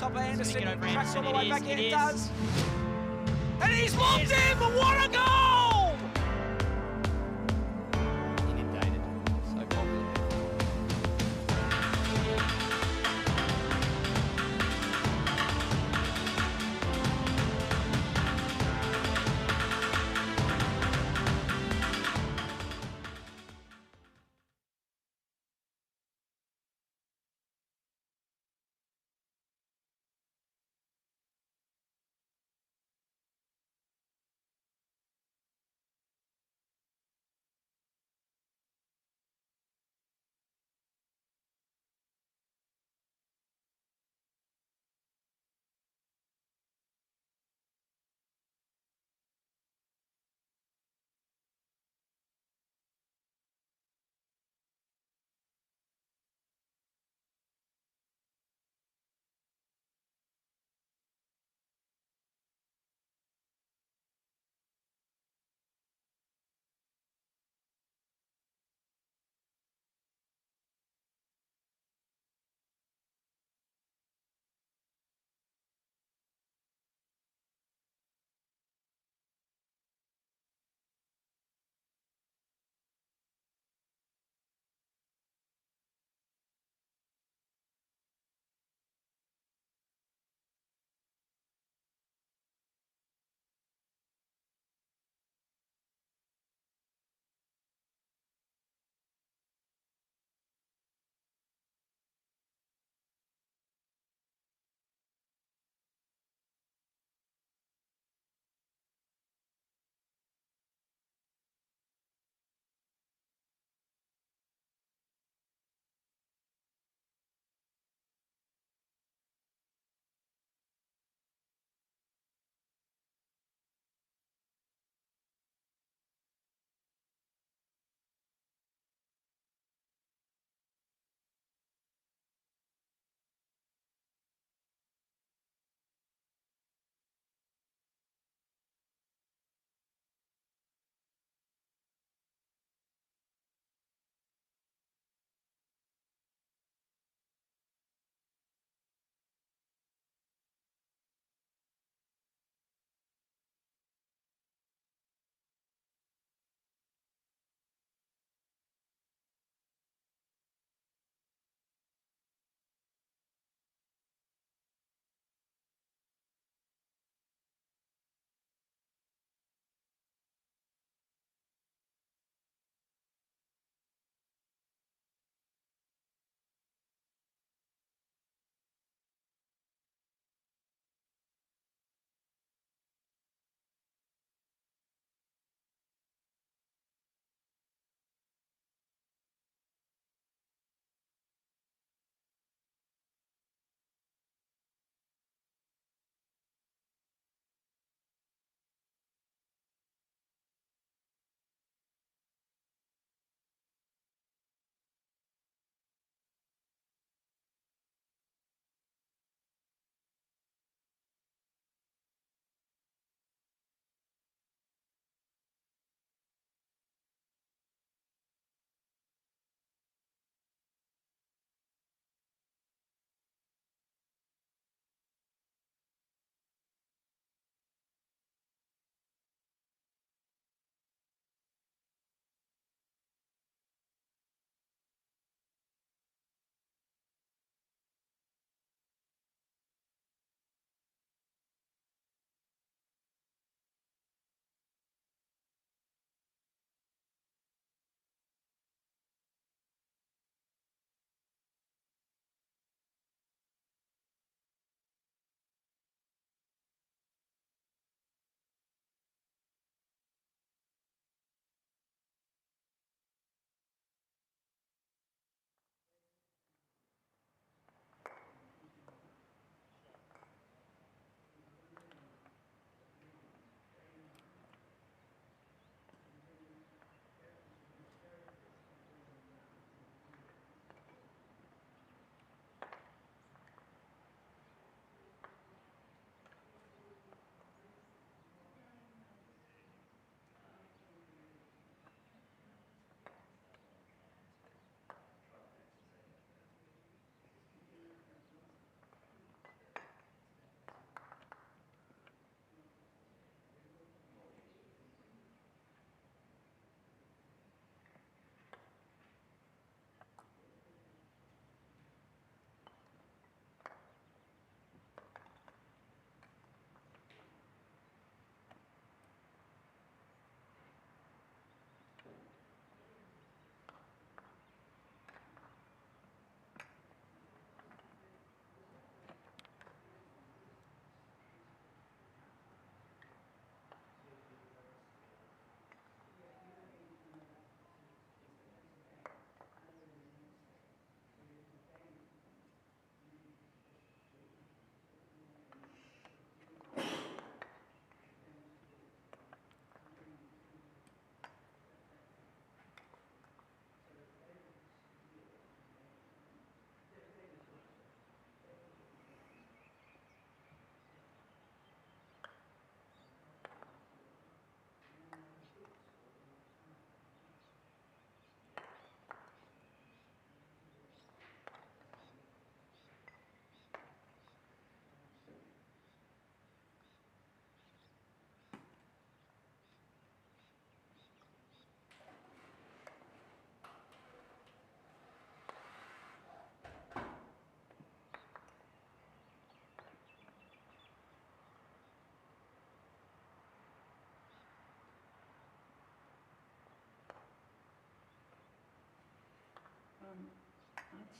top of Anderson. Get over Cracks all the way back in. It It is. does. And he's locked in. What a goal!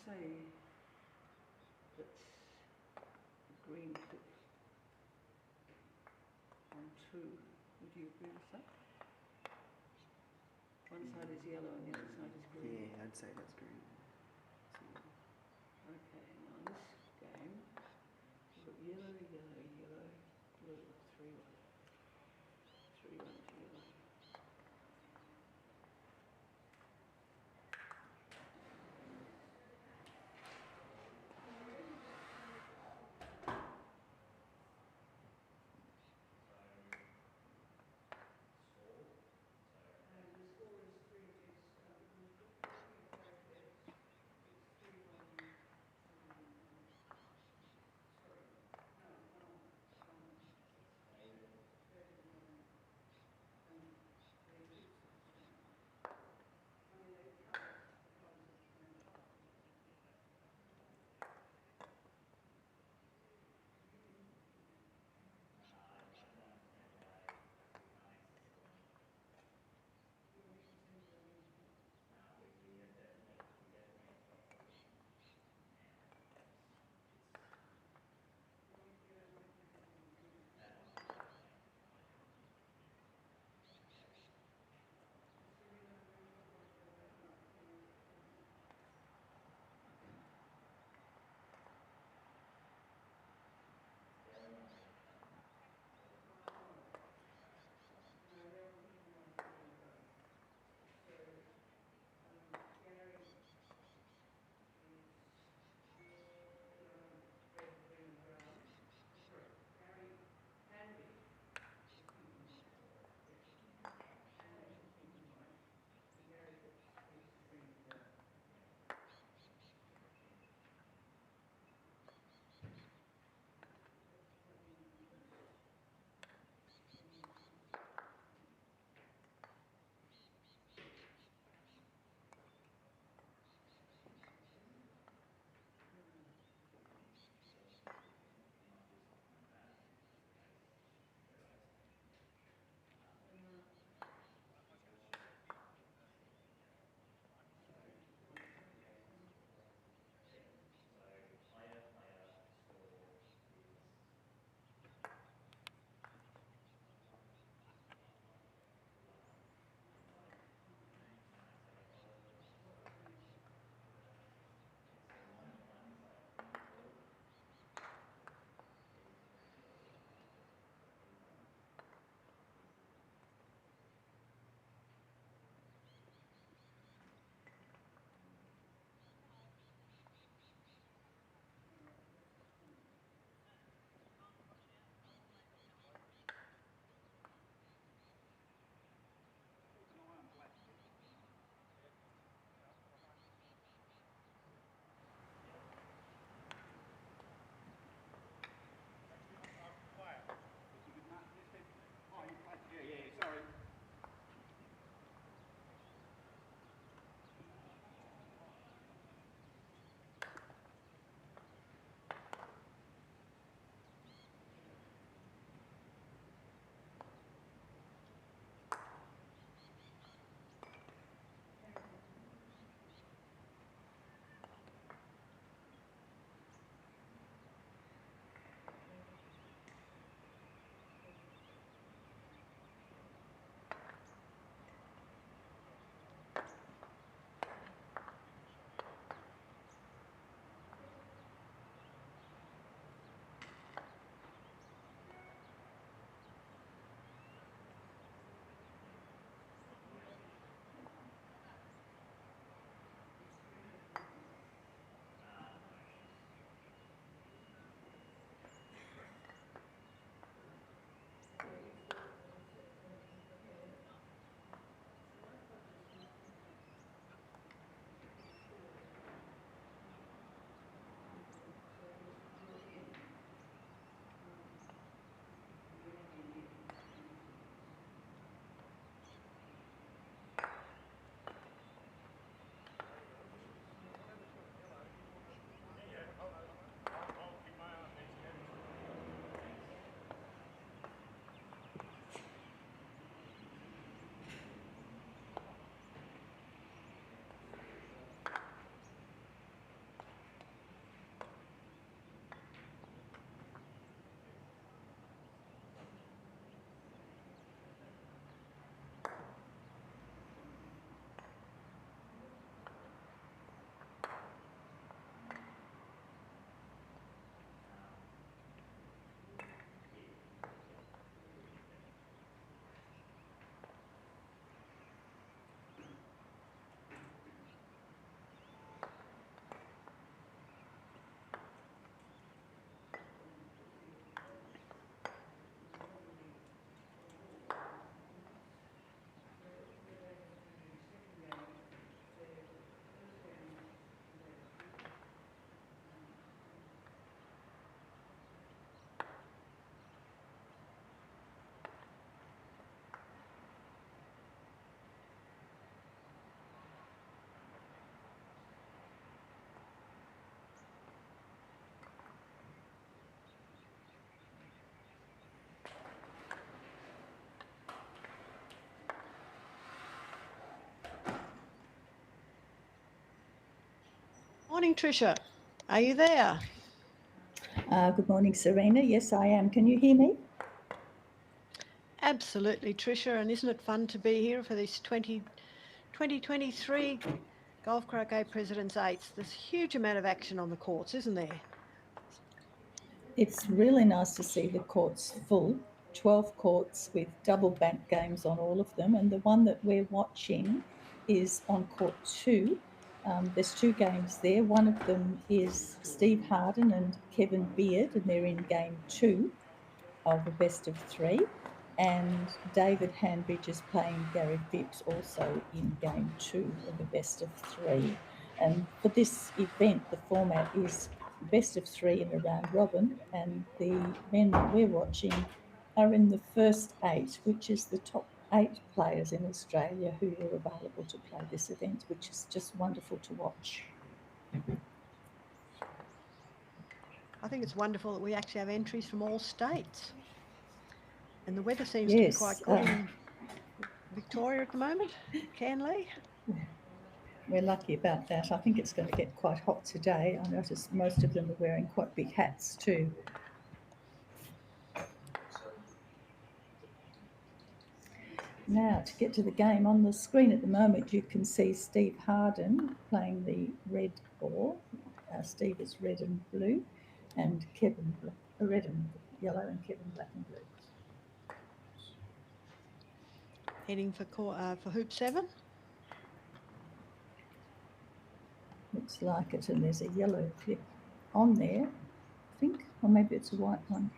say that the green clip on 2. Would you agree with that? One side is yellow and the other side is green. Yeah, I'd say that's green. So, okay, now in this game, we've got yellow, yellow, yellow, blue, 3-1. 3-1 to yellow. Morning, Tricia. Are you there? Good morning, Serena. Yes, I am. Can you hear me? Absolutely, Tricia. And isn't it fun to be here for this 2023 Golf Croquet President's Eights? There's a huge amount of action on the courts, isn't there? It's really nice to see the courts full, 12 courts with double bank games on all of them. And the one that we're watching is on court 2. There's 2 games there. One of them is Steve Harden and Kevin Beard, and they're in game 2 of a best of 3. And David Hanbridge is playing Gary Phipps also in game 2 of a best of 3. And for this event, the format is best of 3 in a round robin, and the men that we're watching are in the first 8, which is the top 8 players in Australia who are available to play this event, which is just wonderful to watch. I think it's wonderful that we actually have entries from all states. And the weather seems to be quite good in Victoria at the moment. Canley? We're lucky about that. I think it's going to get quite hot today. I noticed most of them are wearing quite big hats too. Now, to get to the game, on the screen at the moment, you can see Steve Harden playing the red ball. Steve is red and blue, and Kevin red and yellow, and Kevin black and blue. Heading for hoop 7. Looks like it, and there's a yellow clip on there, I think, or maybe it's a white one.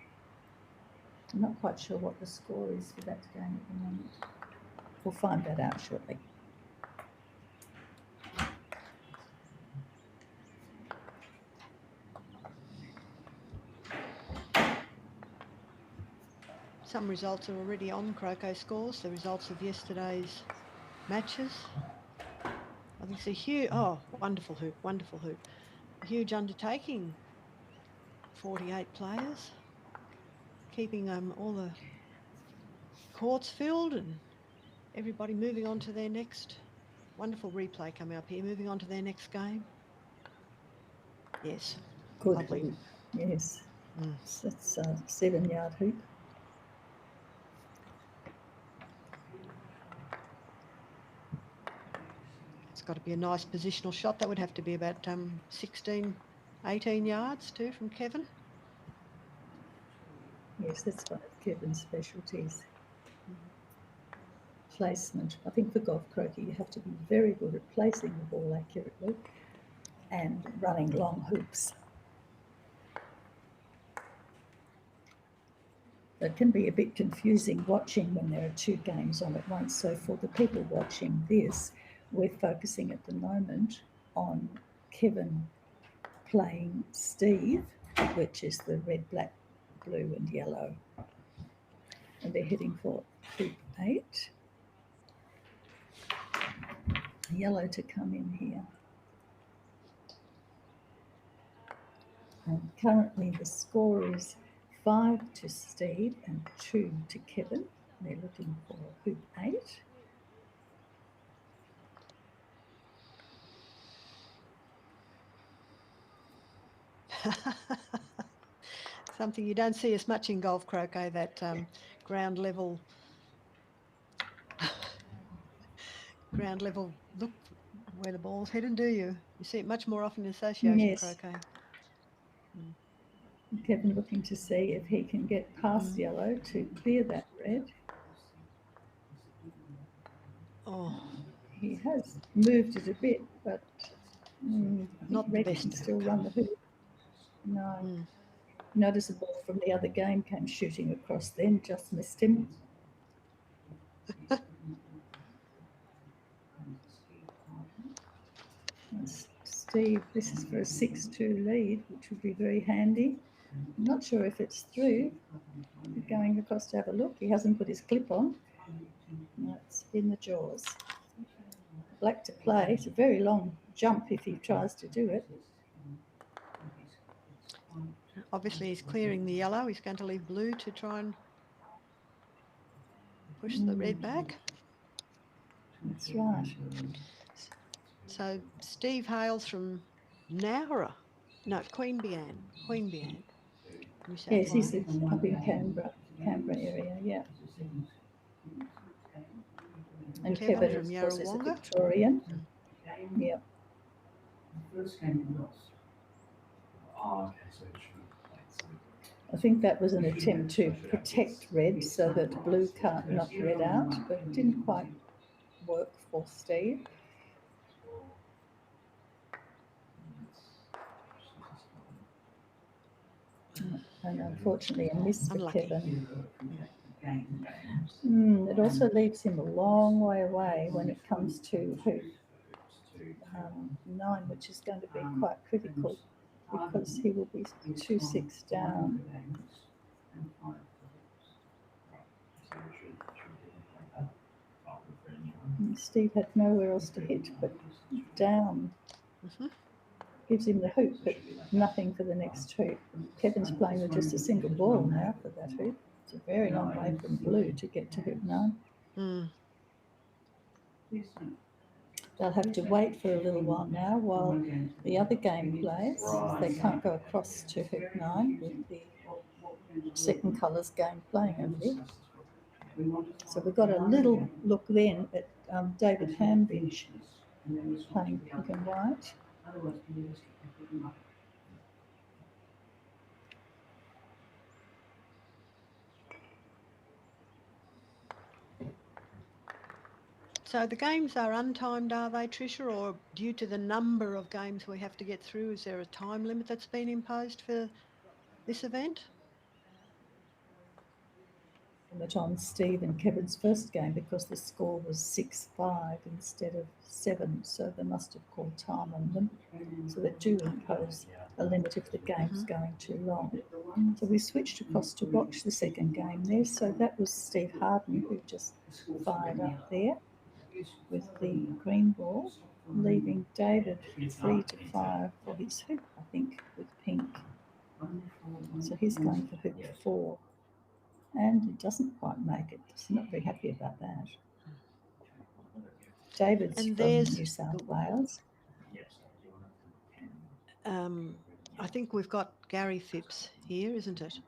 I'm not quite sure what the score is for that game at the moment. We'll find that out shortly. Some results are already on Croquet scores, the results of yesterday's matches. I think it's a huge, wonderful hoop. A huge undertaking. 48 players, keeping all the courts filled and everybody moving on to their next. Wonderful replay coming up here, moving on to their next game. Yes, Good lovely. hoop. Yes, that's a 7-yard hoop. It's got to be a nice positional shot. That would have to be about 16, 18 yards too from Kevin. Yes, that's one of Kevin's specialties. Placement. I think for golf croquet you have to be very good at placing the ball accurately and running long hoops. It can be a bit confusing watching when there are 2 games on at once. So for the people watching this, we're focusing at the moment on Kevin playing Steve, which is the red, black, blue and yellow. And they're heading for hoop 8. Yellow to come in here. And currently the score is 5 to Steve and 2 to Kevin. They're looking for hoop 8. Something you don't see as much in golf croquet, that ground level look where the ball's headed, do you? You see it much more often in association croquet. Kevin looking to see if he can get past yellow to clear that red. Oh, he has moved it a bit, but not the red best can hoop. still run the hoop. No. Notice the ball from the other game came shooting across then, just missed him. Steve, this is for a 6-2 lead, which would be very handy. I'm not sure if it's through. We're going across to have a look. He hasn't put his clip on. No, it's in the jaws. Black to play. It's a very long jump if he tries to do it. Obviously he's clearing the yellow. He's going to leave blue to try and push the red back. That's right. So Steve hails from Nowra. No, Queanbeyan. Queanbeyan. New South Yes, he's Wales. up in Canberra area, yeah. And Kevin Kevin, from of course, is a Yarrawonga. Victorian. Yeah. I think that was an attempt to protect red so that blue can't knock red out, but it didn't quite work for Steve. And unfortunately, a miss for Unlucky. Kevin. It also leaves him a long way away when it comes to hoop 9, which is going to be quite critical because he will be 2-6 down. And Steve had nowhere else to hit but down. Gives him the hoop, but nothing for the next hoop. Kevin's playing with just a single ball now for that hoop. It's a very long way from blue to get to hoop 9. They'll have to wait for a little while now while the other game plays. They can't go across to hoop 9 with the second colours game playing over there. So we've got a little look then at David Hambidge playing pink and white. So the games are untimed, are they, Tricia, or due to the number of games we have to get through, is there a time limit that's been imposed for this event? Limit on Steve and Kevin's first game because the score was 6-5 instead of 7, so they must have called time on them. So they do impose a limit if the game's going too long. So we switched across to watch the second game there. So that was Steve Harden who just fired up there with the green ball, leaving David free to fire for his hoop, I think, with pink. So he's going for hoop 4. And it doesn't quite make it. He's not very happy about that. David's And from there's New South Wales. I think we've got Gary Phipps here, isn't it?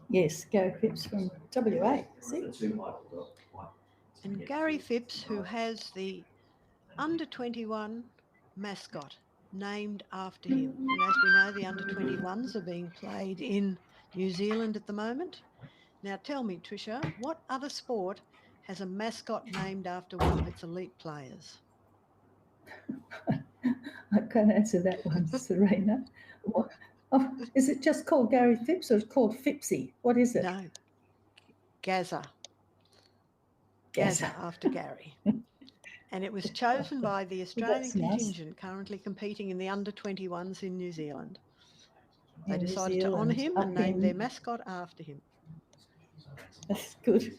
Yes, Gary Phipps from WA. See? And Gary Phipps, who has the under-21 mascot named after him. And as we know, the under-21s are being played in New Zealand at the moment. Now tell me, Tricia, what other sport has a mascot named after one of its elite players? I can't answer that one, Serena. What? Oh, is it just called Gary Phipps or it's called Phipsy? What is it? No, Gazza. Gazza. Gazza after Gary. And it was chosen by the Australian contingent currently competing in the under-21s in New Zealand. They decided to honour him and name their mascot after him. That's good.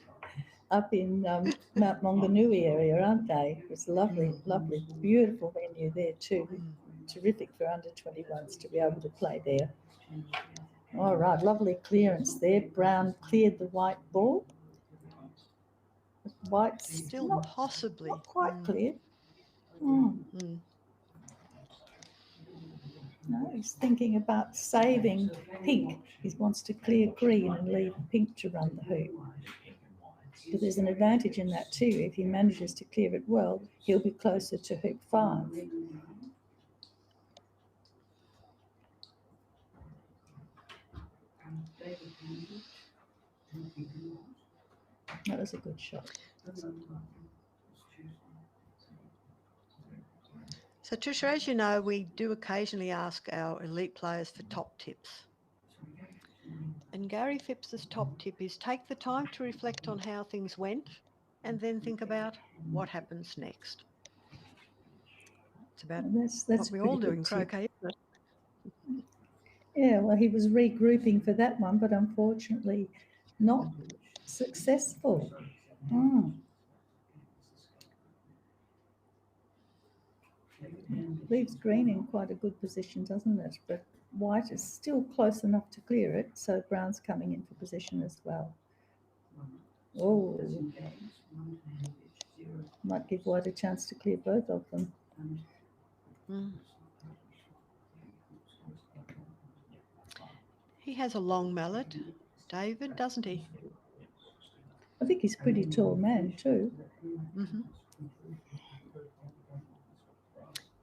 Up in Mount Maunganui area, aren't they? It's lovely, lovely, beautiful venue there too. Terrific for under-21s to be able to play there. All right, lovely clearance there. Brown cleared the white ball. White's Still not possibly. not quite clear. No, he's thinking about saving pink. He wants to clear green and leave pink to run the hoop. But there's an advantage in that too. If he manages to clear it well, he'll be closer to hoop 5. That was a good shot. So Tricia, as you know, we do occasionally ask our elite players for top tips. And Gary Phipps's top tip is take the time to reflect on how things went and then think about what happens next. It's about that's what we all do in croquet, isn't it? Yeah, well, he was regrouping for that one, but unfortunately not successful. Leaves green in quite a good position, doesn't it? But white is still close enough to clear it, so brown's coming in for position as well. Oh, might give white a chance to clear both of them. He has a long mallet, David, doesn't he? I think he's a pretty tall man too. Mm-hmm.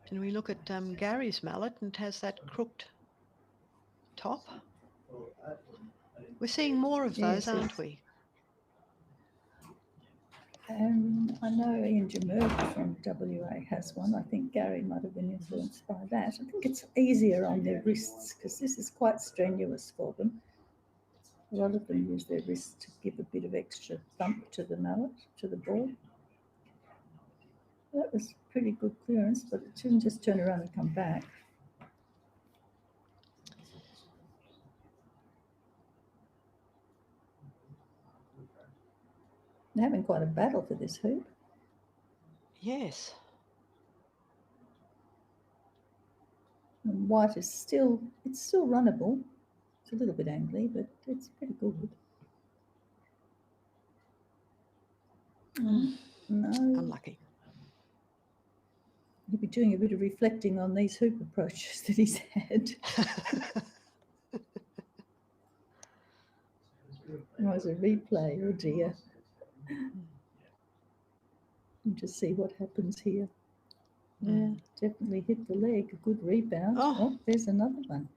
And we look at Gary's mallet, and it has that crooked top. We're seeing more of those, Yes, aren't we? I know Ian Jamurk from WA has one. I think Gary might have been influenced by that. I think it's easier on their wrists because this is quite strenuous for them. A lot of them use their wrists to give a bit of extra thump to the mallet, to the ball. That was pretty good clearance, but it shouldn't just turn around and come back. They're having quite a battle for this hoop. Yes. And white is still, it's still runnable. It's a little bit angry, but it's pretty good. No, Unlucky. he'll be doing a bit of reflecting on these hoop approaches that he's had. Oh, as a replay, oh dear. And just see what happens here. Yeah, definitely hit the leg. A good rebound. Oh, there's another one.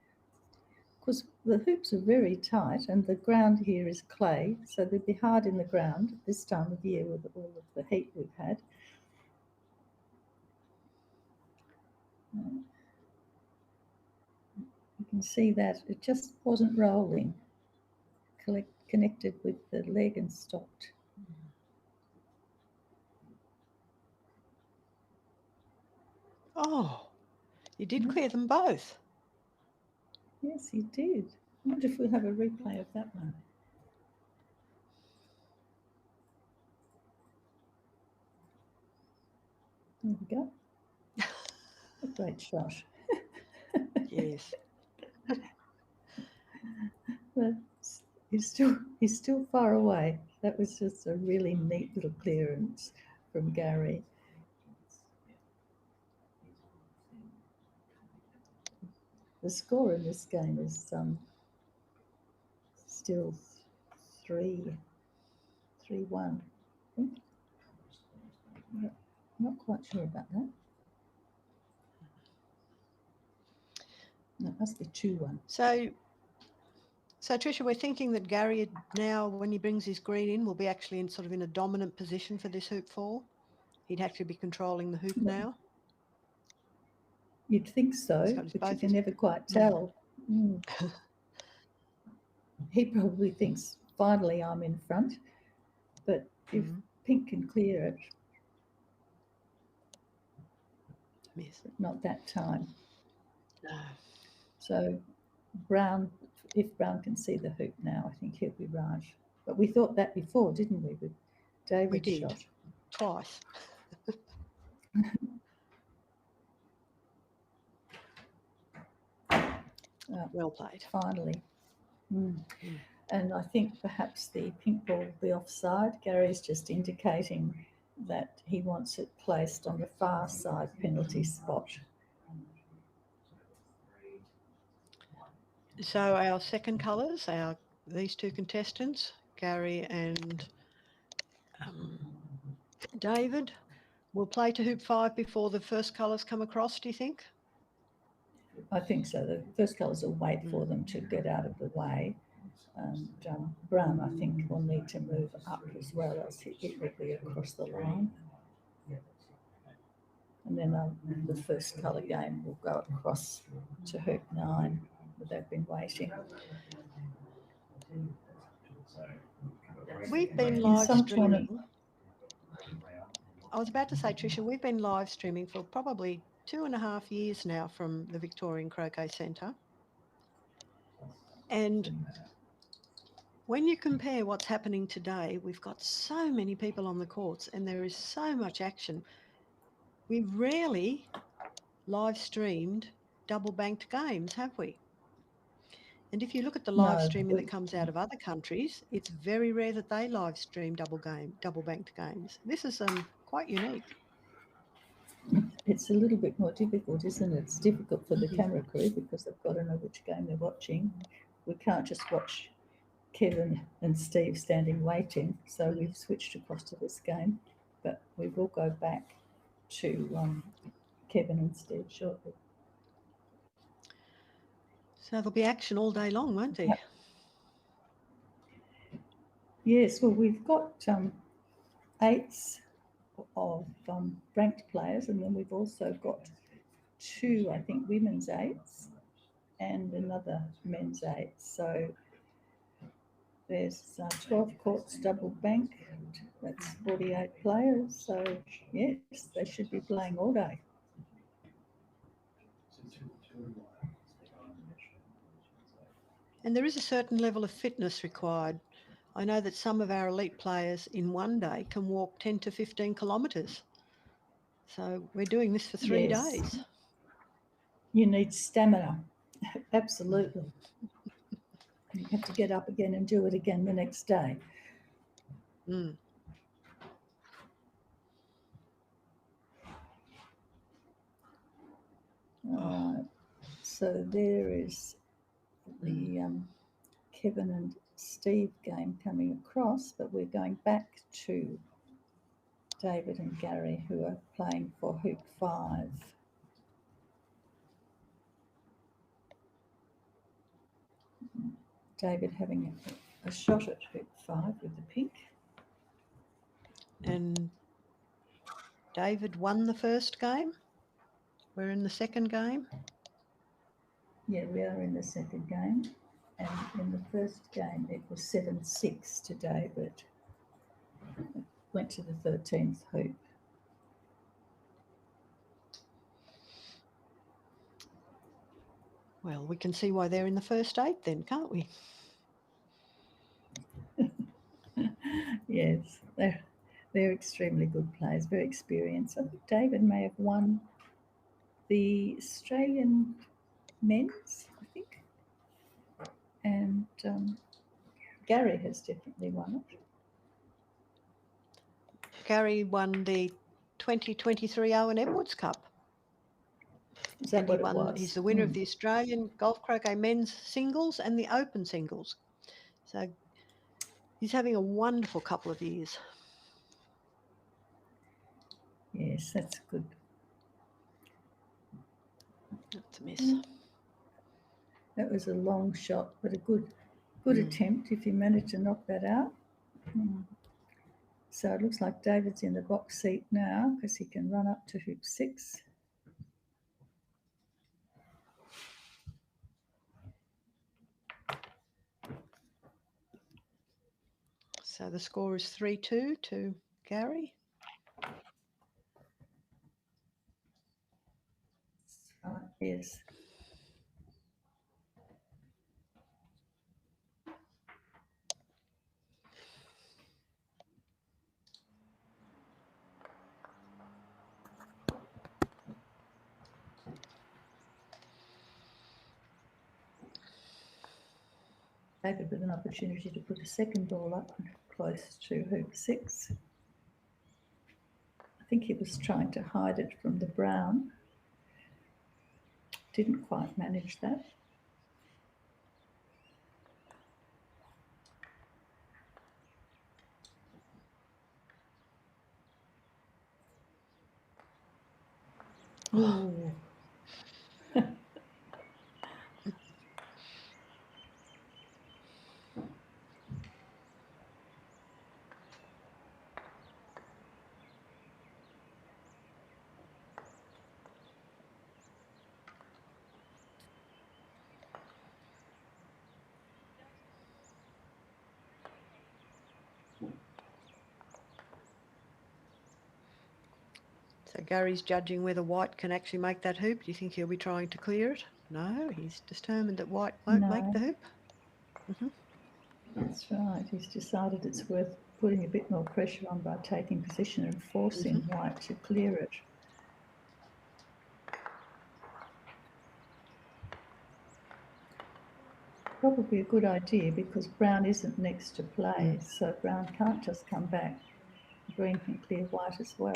Because the hoops are very tight and the ground here is clay, so they'd be hard in the ground at this time of year with all of the heat we've had. You can see that it just wasn't rolling, connected with the leg and stopped. Oh, you did clear them both. Yes, he did. I wonder if we'll have a replay of that one. There we go. A great shot. Yes. But he's still far away. That was just a really neat little clearance from Gary. The score in this game is still 3-1. I think. Yeah, not quite sure about that. No, it must be 2-1. So Tricia, we're thinking that Gary now, when he brings his green in, will be actually in sort of in a dominant position for this hoop fall. He'd actually be controlling the hoop now. You'd think so, but you can never quite tell. He probably thinks, finally I'm in front, but if pink can clear it, but not that time. No. So Brown, if Brown can see the hoop now, I think he'll be right. But we thought that before, didn't we, with David's We did. shot? Twice. Well played. Finally. And I think perhaps the pink ball will be offside. Gary's just indicating that he wants it placed on the far side penalty spot. So our second colours, these two contestants, Gary and David, will play to hoop 5 before the first colours come across, do you think? I think so. The first colours will wait for them to get out of the way. And Brown, I think, will need to move up as well, as it will be across the line. And then the first colour game will go across to hoop 9, but they've been waiting. We've been live streaming. I was about to say, Tricia, we've been live streaming for probably 2.5 years now from the Victorian Croquet Centre. And when you compare what's happening today, we've got so many people on the courts and there is so much action. We've rarely live streamed double banked games, have we? And if you look at the live streaming that comes out of other countries, it's very rare that they live stream double banked games. This is quite unique. It's a little bit more difficult, isn't it? It's difficult for the camera crew because they've got to know which game they're watching. we can't just watch Kevin and Steve standing waiting, so we've switched across to this game, but we will go back to Kevin and Steve shortly. So there'll be action all day long, won't there? Yes, well, we've got 8s of ranked players, and then we've also got 2, I think, women's 8s and another men's 8. So there's 12 courts double bank. That's 48 players. So yes, they should be playing all day. And there is a certain level of fitness required. I know that some of our elite players in one day can walk 10 to 15 kilometres. So we're doing this for 3 Yes. days. You need stamina. Absolutely. You have to get up again and do it again the next day. Mm. All right. So there is the Kevin and Steve game coming across, but we're going back to David and Gary, who are playing for Hoop 5. David having a shot at Hoop 5 with the pink. And David won the first game. We're in the second game. Yeah, we are in the second game. And in the first game, it was 7-6 to David. It went to the 13th hoop. Well, we can see why they're in the first 8 then, can't we? Yes, they're extremely good players, very experienced. I think David may have won the Australian men's, I think. And Gary has definitely won it. Gary won the 2023 Owen Edwards Cup. Is that And what it was? he's the winner of the Australian Golf Croquet men's singles and the open singles. So he's having a wonderful couple of years. Yes, that's good. That's a miss. That was a long shot, but a good attempt if you manage to knock that out. So it looks like David's in the box seat now because he can run up to hoop 6. So the score is 3-2 to Gary. Yes. David with an opportunity to put a second ball up close to hoop 6. I think he was trying to hide it from the brown. Didn't quite manage that. Ooh. So Gary's judging whether white can actually make that hoop. Do you think he'll be trying to clear it? No, he's determined that white won't make the hoop. That's right. He's decided it's worth putting a bit more pressure on by taking position and forcing white to clear it. Probably a good idea because brown isn't next to play, so brown can't just come back. Green can clear white as well.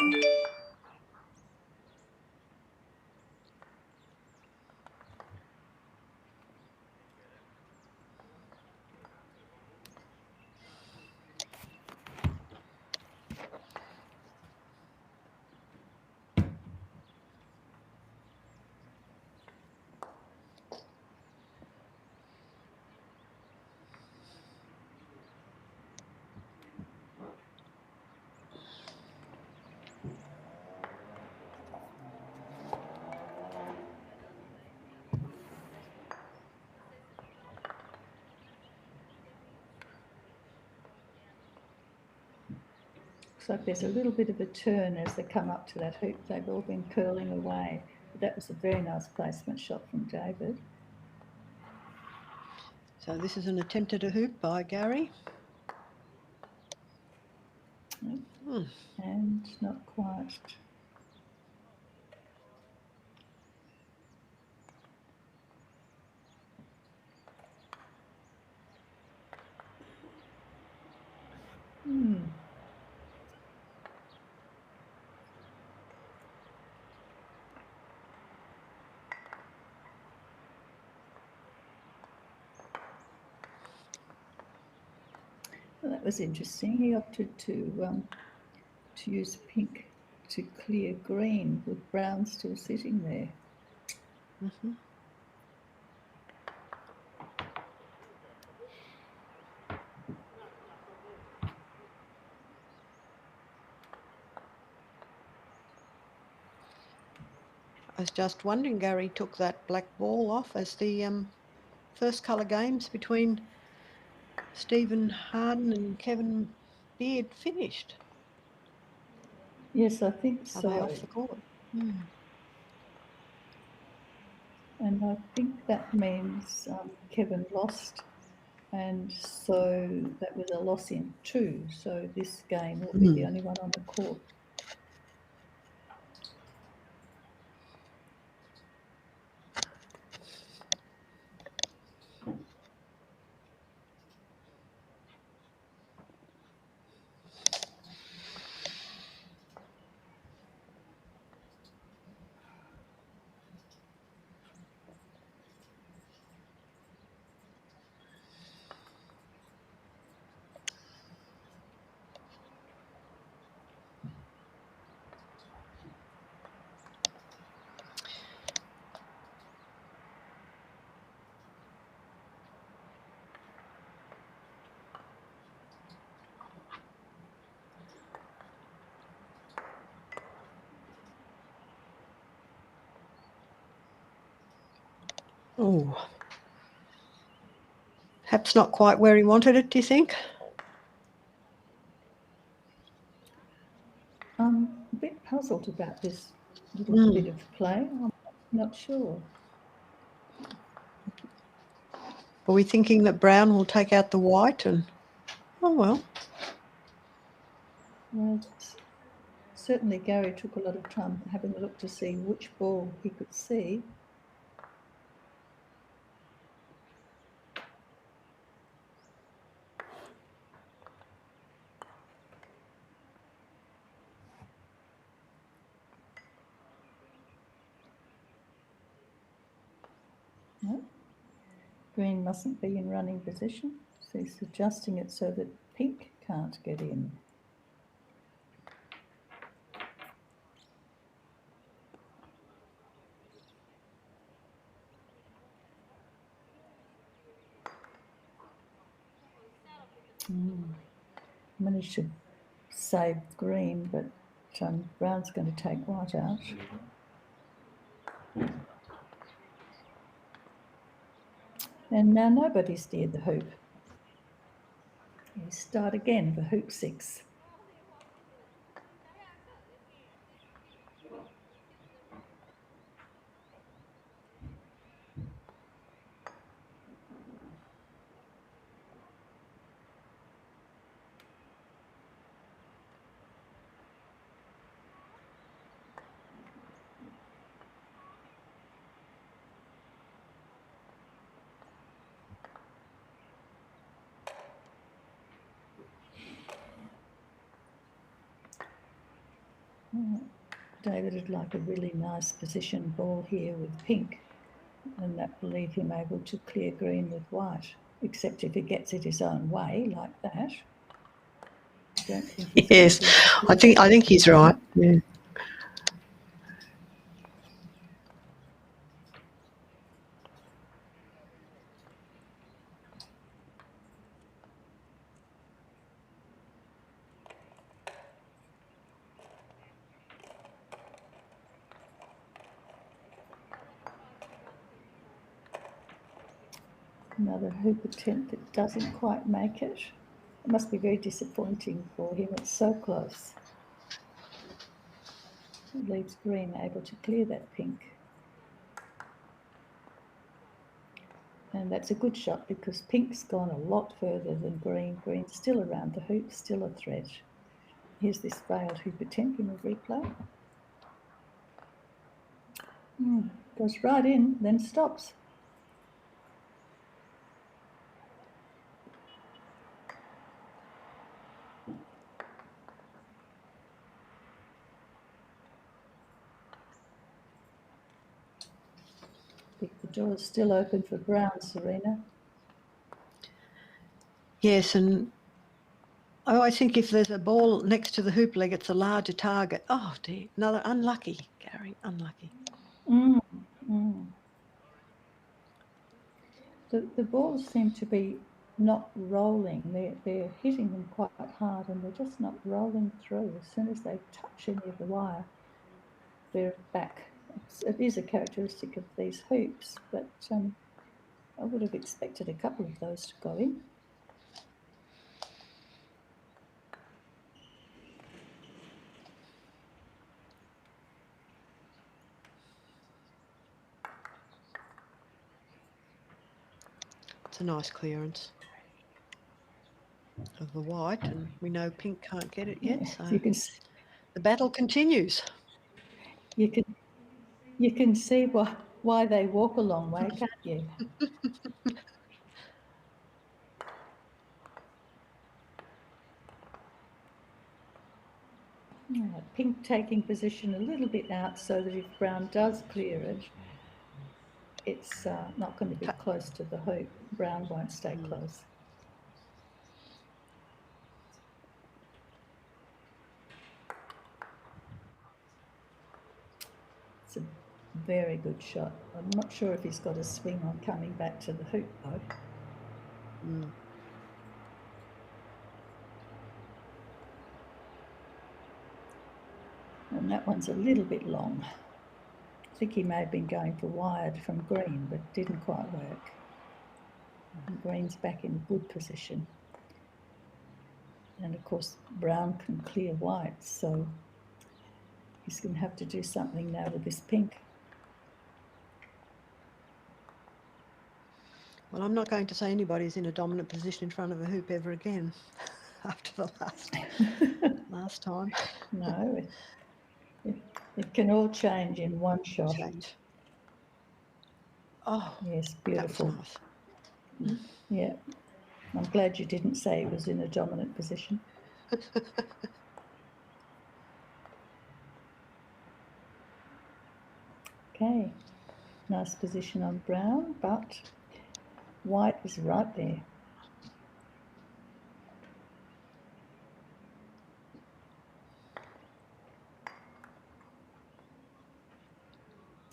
Looks like there's a little bit of a turn as they come up to that hoop. They've all been curling away. But that was a very nice placement shot from David. So this is an attempt at a hoop by Gary. And not quite. Well, that was interesting. He opted to use pink to clear green with brown still sitting there. I was just wondering, Gary took that black ball off as the first colour games between Stephen Harden and Kevin Beard finished. Yes, I think Are they so. off the court? And I think that means Kevin lost, and so that was a loss in 2. So this game will be the only one on the court. Oh, perhaps not quite where he wanted it, do you think? I'm a bit puzzled about this little bit of play. I'm not sure. Are we thinking that brown will take out the white and, oh well. Well, certainly Gary took a lot of time having a look to see which ball he could see. No, green mustn't be in running position, so he's adjusting it so that pink can't get in. Managed to save green, but brown's going to take white out. And now nobody's near the hoop. You start again for hoop 6. David would like a really nice position ball here with pink, and that will leave him able to clear green with white, except if he gets it his own way like that. I don't think he's Yes, I think he's right. Yeah. Another hoop attempt that doesn't quite make it. It must be very disappointing for him. It's so close. It leaves green able to clear that pink. And that's a good shot because pink's gone a lot further than green. Green's still around the hoop, still a threat. Here's this failed hoop attempt in the replay. Goes right in, then stops. I think the door is still open for brown, Serena. Yes, and I always think if there's a ball next to the hoop leg, it's a larger target. Oh dear, another unlucky, Gary, unlucky. The balls seem to be not rolling. They're hitting them quite hard and they're just not rolling through. As soon as they touch any of the wire, they're back. It is a characteristic of these hoops, but I would have expected a couple of those to go in. It's a nice clearance of the white, and we know pink can't get it yet, so You can the battle continues. you can see why they walk a long way, can't you? Pink taking position a little bit out so that if brown does clear it, it's not going to be close to the hoop. Brown won't stay close. It's a very good shot. I'm not sure if he's got a swing on coming back to the hoop though. And that one's a little bit long. I think he may have been going for wide from green, but didn't quite work. And green's back in good position. And of course, brown can clear white, so he's going to have to do something now with this pink. Well, I'm not going to say anybody's in a dominant position in front of a hoop ever again after the last time. No, it can all change in one shot. Change. Oh, yes, beautiful. That was nice. Yeah, I'm glad you didn't say he was in a dominant position. Okay, nice position on brown, but white is right there.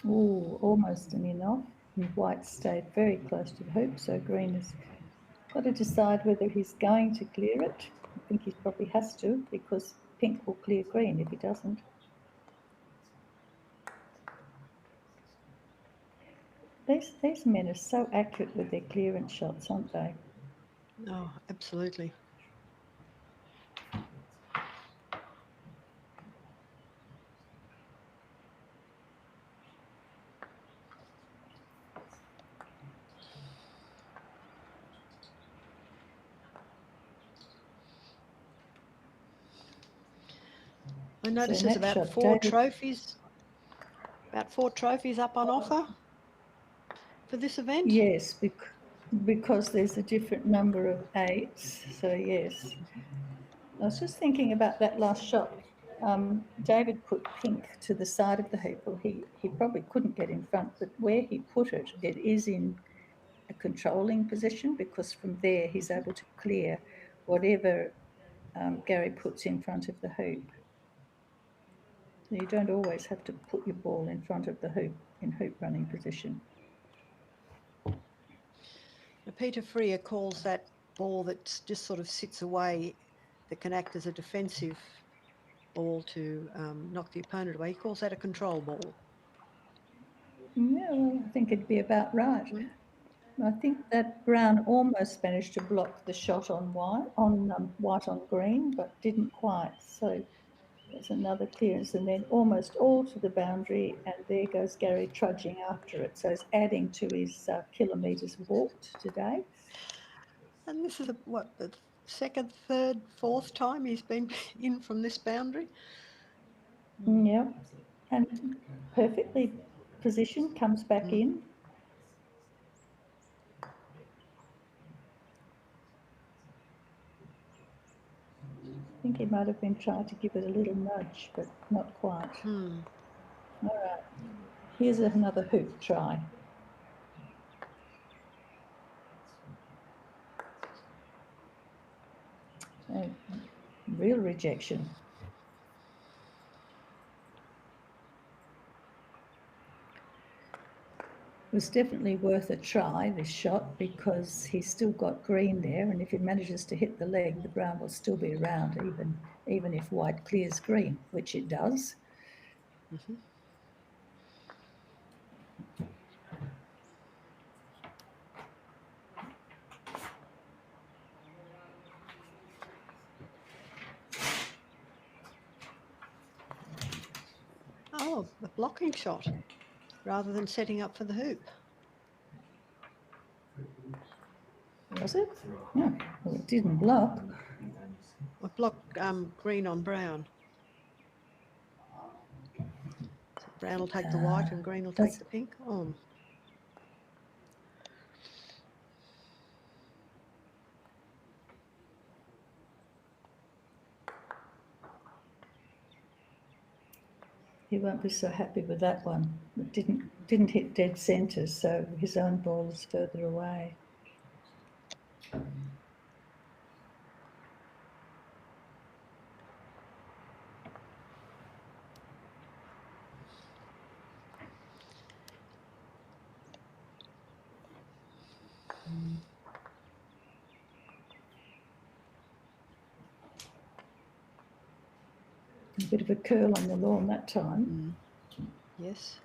Oh, almost an in off. And white stayed very close to the hoop, so green has got to decide whether he's going to clear it. I think he probably has to, because pink will clear green if he doesn't. These men are so accurate with their clearance shots, aren't they? Oh, absolutely. I notice So there's next about shot, four David. trophies up on offer for this event. Yes, because there's a different number of 8s, so yes. I was just thinking about that last shot. David put pink to the side of the hoop. Well, he probably couldn't get in front, but where he put it, it is in a controlling position, because from there he's able to clear whatever Gary puts in front of the hoop. So you don't always have to put your ball in front of the hoop in hoop running position. Now, Peter Freer calls that ball that just sort of sits away, that can act as a defensive ball to knock the opponent away. He calls that a control ball. Yeah, well, I think it'd be about right. I think that brown almost managed to block the shot on white on green, but didn't quite. So there's another clearance, and then almost all to the boundary, and there goes Gary trudging after it. So he's adding to his kilometres walked today. And this is the second, third, fourth time he's been in from this boundary. Yeah, and perfectly positioned, comes back in. I think he might have been trying to give it a little nudge, but not quite. All right, here's another hoop try. Real rejection. It was definitely worth a try, this shot, because he's still got green there, and if he manages to hit the leg, the brown will still be around, even if white clears green, which it does. Oh, the blocking shot rather than setting up for the hoop. Was it? No, well, it didn't block. I blocked green on brown. So brown will take the white and green will take the pink. Oh. He won't be so happy with that one. It didn't hit dead centre, so his own ball is further away. A bit of a curl on the lawn that time. Yes.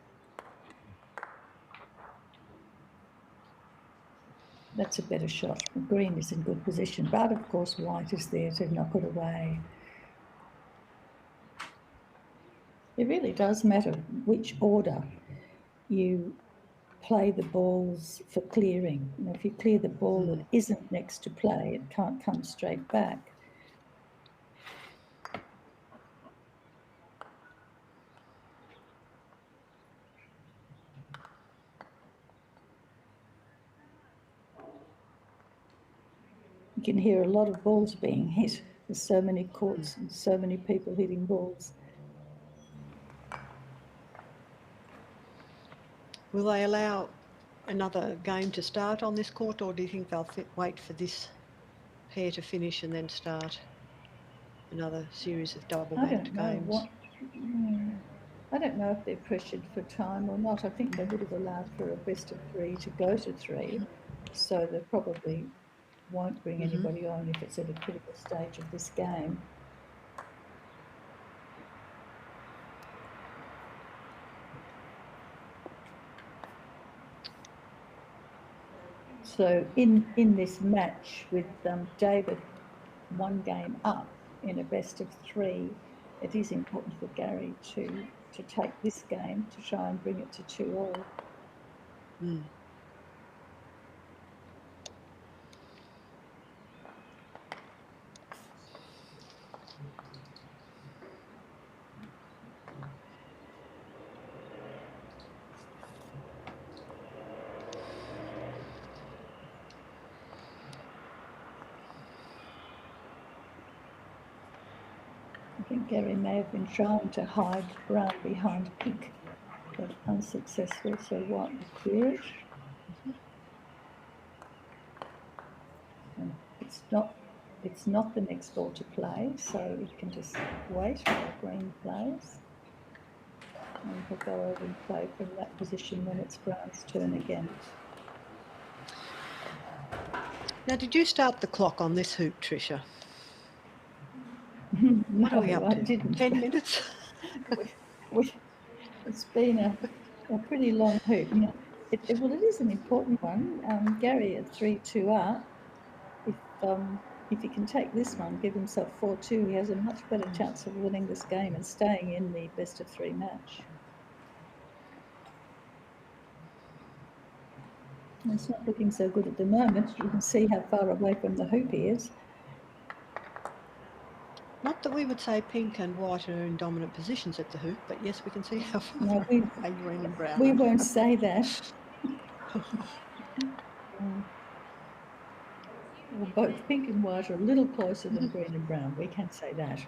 That's a better shot. Green is in good position, but of course white is there to knock it away. It really does matter which order you play the balls for clearing. You know, if you clear the ball that isn't next to play, it can't come straight back. You can hear a lot of balls being hit. There's so many courts and so many people hitting balls. Will they allow another game to start on this court, or do you think they'll wait for this pair to finish and then start another series of double-banked games? I don't know if they're pressured for time or not. I think they would have allowed for a best of three to go to three, so they probably won't bring anybody on if it's at a critical stage of this game. So in this match with David one game up in a best of three, it is important for Gary to take this game to try and bring it to 2-all. I think Gary may have been trying to hide brown behind pink, but unsuccessful, so white will clear it. And it's not the next ball to play, so it can just wait while green plays. And he'll go over and play from that position when it's brown's turn again. Now, did you start the clock on this hoop, Tricia? What are we up to? Didn't. 10 minutes? It's been a pretty long hoop. Well, it is an important one. Gary at 3-2 up. If he can take this one, give himself 4-2, he has a much better chance of winning this game and staying in the best of 3 match. And it's not looking so good at the moment. You can see how far away from the hoop he is. Not that we would say pink and white are in dominant positions at the hoop, but yes, we can see how far No, away green and brown we are. won't say that. Well, both pink and white are a little closer than green and brown. We can say that.